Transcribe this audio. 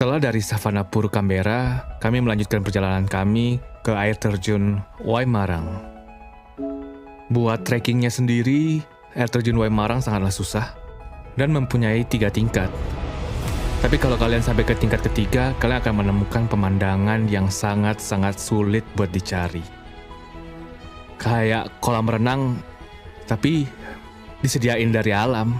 Setelah dari Savana Puru Canberra, kami melanjutkan perjalanan kami ke air terjun Waimarang. Buat trekkingnya sendiri, air terjun Waimarang sangatlah susah dan mempunyai 3 tingkat. Tapi kalau kalian sampai ke tingkat ketiga, kalian akan menemukan pemandangan yang sangat-sangat sulit buat dicari. Kayak kolam renang, tapi disediain dari alam.